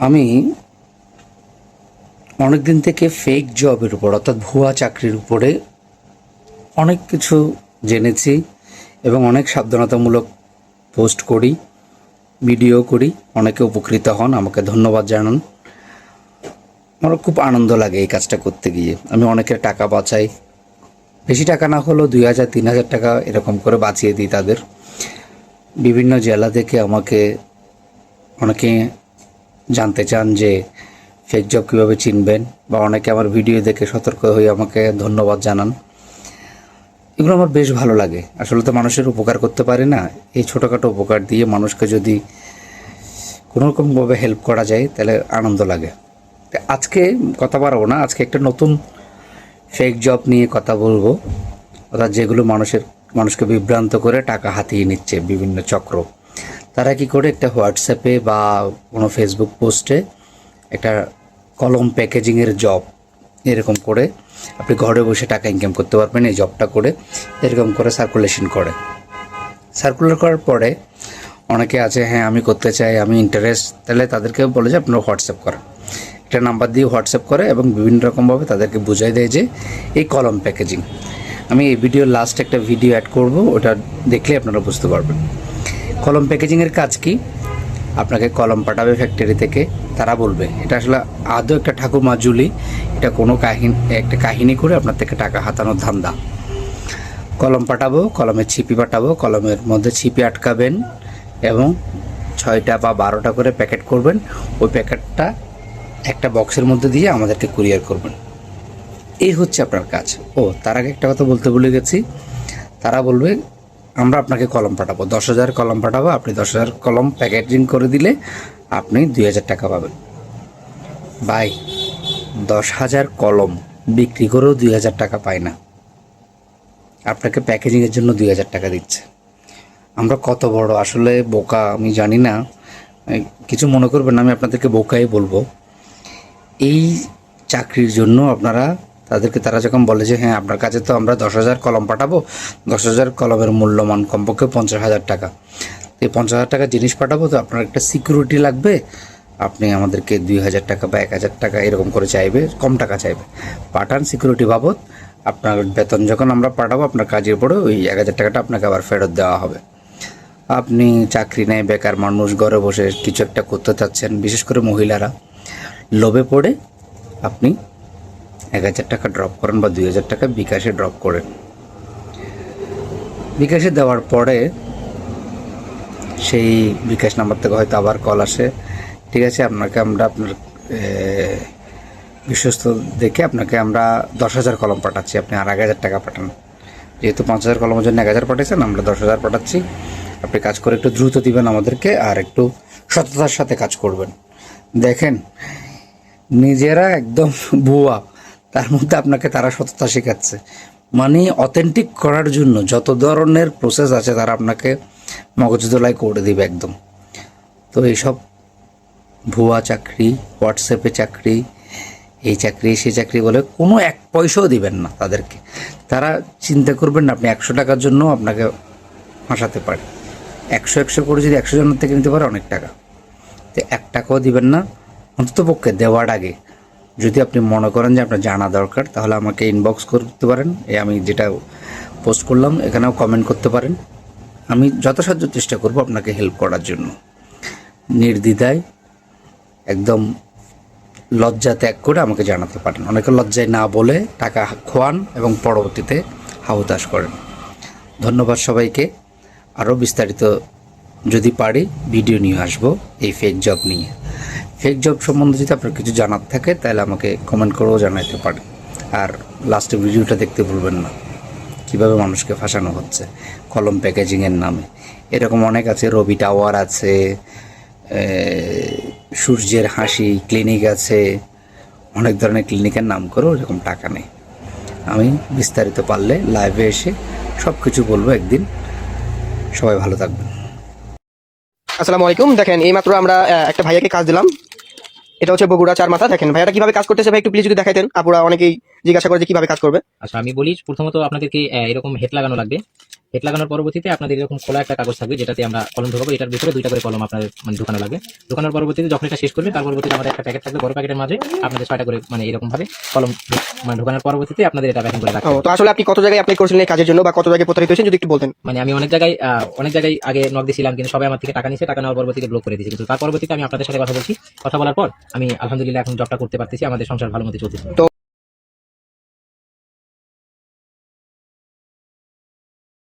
আমি অনেক দিন থেকে ফেক জবের উপর অর্থাৎ ভুয়া চাকরির উপরে অনেক কিছু জেনেছি এবং অনেক সাবধানতামূলক পোস্ট করি, ভিডিও করি। অনেকে উপকৃত হন, আমাকে ধন্যবাদ জানান। আমার খুব আনন্দ লাগে এই কাজটা করতে গিয়ে। আমি অনেকের টাকা বাঁচাই, বেশি টাকা না হলেও 2,000-3,000 টাকা এরকম করে বাঁচিয়ে দিই তাদের। বিভিন্ন জেলা থেকে আমাকে অনেকে জানতে চান যে ফেক জব কীভাবে চিনবেন, বা অনেকে আমার ভিডিও দেখে সতর্ক হয়ে আমাকে ধন্যবাদ জানান। এগুলো আমার বেশ ভালো লাগে। আসলে তো মানুষের উপকার করতে পারি না, এই ছোটোখাটো উপকার দিয়ে মানুষকে যদি কোনোরকমভাবে হেল্প করা যায় তাহলে আনন্দ লাগে। আজকে কথা বাড়াবো না, আজকে একটা নতুন ফেক জব নিয়ে কথা বলবো, অর্থাৎ যেগুলো মানুষকে বিভ্রান্ত করে টাকা হাতিয়ে নিচ্ছে বিভিন্ন চক্র। তারা কি করে একটা হোয়াটসঅ্যাপে বা কোনো ফেসবুক পোস্টে একটা কলম প্যাকেজিংয়ের জব এরকম করে আপনি ঘরে বসে টাকা ইনকাম করতে পারবেন এই জবটা করে, এরকম করে সার্কুলার করার পরে অনেকে আছে, হ্যাঁ আমি করতে চাই, আমি ইন্টারেস্ট, তাহলে তাদেরকে বলে যে আপনারা হোয়াটসঅ্যাপ করেন। একটা নাম্বার দিয়ে হোয়াটসঅ্যাপ করে এবং বিভিন্ন রকমভাবে তাদেরকে বুঝাই দেয় যে এই কলম প্যাকেজিং। আমি এই ভিডিওর লাস্ট একটা ভিডিও অ্যাড করব, ওটা দেখলে আপনারা বুঝতে পারবেন কলম প্যাকেজিংয়ের কাজ কি। আপনাকে কলম পাঠাবে ফ্যাক্টরি থেকে, তারা বলবে এটা আসলে আদৌ একটা ঠাকুমা জুলি, এটা কোনো একটা কাহিনী করে আপনার থেকে টাকা হাতানোর ধান্দা। কলম পাঠাবো, কলমের ছিপি পাঠাবো, কলমের মধ্যে ছিপি আটকাবেন এবং 6টা বা 12টা করে প্যাকেট করবেন। ওই প্যাকেটটা একটা বক্সের মধ্যে দিয়ে আমাদেরকে কুরিয়ার করবেন। এই হচ্ছে আপনার কাজ। তার আগে একটা কথা বলতে ভুলে গেছি, তারা বলবে আমরা আপনাকে কলম পাঠাবো, 10,000 কলম পাঠাবো, আপনি 10,000 কলম প্যাকেজিং করে দিলে আপনি 2,000 টাকা পাবেন। ভাই, 10,000 কলম বিক্রি করেও 2,000 টাকা পায় না, আপনাকে প্যাকেজিংয়ের জন্য 2,000 টাকা দিচ্ছে। আমরা কত বড় আসলে বোকা আমি জানি না, কিছু মনে করবেন না, আমি আপনাদেরকে বোকাই বলবো। এই চাকরির জন্য তারা যখন বলে যে হ্যাঁ আপনার কাছে তো আমরা 10,000 কলম পাঠাবো, 10,000 কলমের মূল্যমান কমপক্ষে 50,000 টাকা, এই 50,000 টাকা জিনিস পাঠাবো, তো আপনার একটা সিকিউরিটি লাগবে, আপনি আমাদেরকে 2,000 টাকা বা 1,000 টাকা এরকম করে চাইবে, কম টাকা চাইবে। পাঠান সিকিউরিটি বাবদ, আপনার বেতন যখন আমরা পাঠাবো আপনার কাজের পরে ওই 1,000 টাকাটা আপনাকে আবার ফেরত দেওয়া হবে। আপনি চাকরি নেই, বেকার মানুষ, ঘরে বসে কিছু একটা করতে চাচ্ছেন, বিশেষ করে মহিলারা, লোভে পড়ে আপনি 1,000 টাকা ড্রপ করেন বা 2,000 টাকা বিকাশে ড্রপ করেন। বিকাশে দেওয়ার পরে সেই বিকাশ নাম্বার থেকে হয়তো আবার কল আসে, ঠিক আছে আপনাকে আমরা আপনার বিশ্বস্ত দেখে আপনাকে আমরা 10,000 কলম পাঠাচ্ছি, আপনি আর 1,000 টাকা পাঠান। যেহেতু 5,000 কলমের জন্য 1,000 পাঠিয়েছেন, আমরা 10,000 পাঠাচ্ছি, আপনি কাজ করে একটু দ্রুত দিবেন আমাদেরকে, আর একটু সততার সাথে কাজ করবেন। দেখেন, নিজেরা একদম ভুয়া, তার মধ্যে আপনাকে তারা সততা শেখাচ্ছে। মানে অথেন্টিক করার জন্য যত ধরনের প্রসেস আছে তারা আপনাকে মগজদোলাই করে দিবে একদম। তো এইসব ভুয়া চাকরি, হোয়াটসঅ্যাপে চাকরি, এই চাকরি সেই চাকরি বলে কোনো 1 পয়সাও দিবেন না তাদেরকে। তারা চিন্তা করবেন না আপনি 100 টাকার জন্য আপনাকে ফাঁসাতে পারে। 100 করে যদি 100 জনের থেকে নিতে পারে অনেক টাকা, তো 1 টাকাও দিবেন না। অন্ততপক্ষে দেওয়ার আগে যদি আপনি মনে করেন যে আপনার জানা দরকার, তাহলে আমাকে ইনবক্স করতে পারেন, আমি যেটা পোস্ট করলাম এখানেও কমেন্ট করতে পারেন। আমি যথাসাধ্য চেষ্টা করব আপনাকে হেল্প করার জন্য। নির্দ্বিধায় একদম লজ্জা ত্যাগ করে আমাকে জানাতে পারেন। অনেকে লজ্জায় না বলে টাকা খোয়ান এবং পরবর্তীতে হাহুতাশ করেন। ধন্যবাদ সবাইকে। আরও বিস্তারিত যদি পারি ভিডিও নিয়ে আসবো এই ফেক জব নিয়ে। ফেক জব সম্বন্ধে যদি আপনার কিছু জানার থাকে তাহলে আমাকে কমেন্ট করেও জানাতে পারেন। আর লাস্টে ভিডিওটা দেখতে ভুলবেন না, কীভাবে মানুষকে ফাঁসানো হচ্ছে কলম প্যাকেজিংয়ের নামে। এরকম অনেক আছে, রবি টাওয়ার আছে, সূর্যের হাসি ক্লিনিক আছে, অনেক ধরনের ক্লিনিকের নাম করেও এরকম টাকা নেই। আমি বিস্তারিত পারলে লাইভে এসে সব কিছু বলবো একদিন। সবাই ভালো থাকবেন। আসসালামু আলাইকুম। দেখেন, এইমাত্র আমরা একটা ভাইয়াকে কাজ দিলাম। এটা হচ্ছে বগুড়া চার মাথা। দেখেন ভাইয়াটা কিভাবে কাজ করতেছে, ভাই একটু প্লিজ যদি দেখাইতেন। আপুরা অনেকেই জিজ্ঞাসা করে যে কিভাবে কাজ করবে। আচ্ছা, আমি বলি প্রথমত আপনাদেরকে এরকম হেড লাগানো লাগবে। হেড লাগানোর পরবর্তীতে আপনাদের এরকম খোলা একটা কাগজ থাকবে, যেটাতে আমরা কলম ঢোকাবো। এটার ভিতরে 2টা করে কলম আপনাদের মানে ঢোকানো লাগবে। ঢোকানোর পরবর্তীতে যখন এটা শেষ করবে, তার পরবর্তীতে আমাদের একটা প্যাকেট থাকবে, বড় প্যাকেটের মাঝে আপনাদের 6টা করে মানে এরকম ভাবে কলম মানে ঢোকানোর পরবর্তীতে আপনাদের এটা প্যাকিং করে রাখতে ও, হবে। তো আসলে আপনি কত জায়গায় অ্যাপ্লাই করেছিলেন এই কাজের জন্য, বা কত জায়গায় প্রতারিত হয়েছেন যদি একটু বলতেন। মানে আমি অনেক জায়গায় আগে নক দিয়েছিলাম, কিন্তু সবাই আমার থেকে টাকা নিয়েছে। টাকা নেওয়ার পরবর্তীতে ব্লক করে দিয়েছে। কিন্তু তার পরবর্তীতে আমি আপনাদের সাথে কথা বলছি, কথা বলার পর আমি আলহামদুলিল্লাহ এখন জবটা করতে পারতেছি, আমাদের সংসার ভালো মতো চলতেছে। তো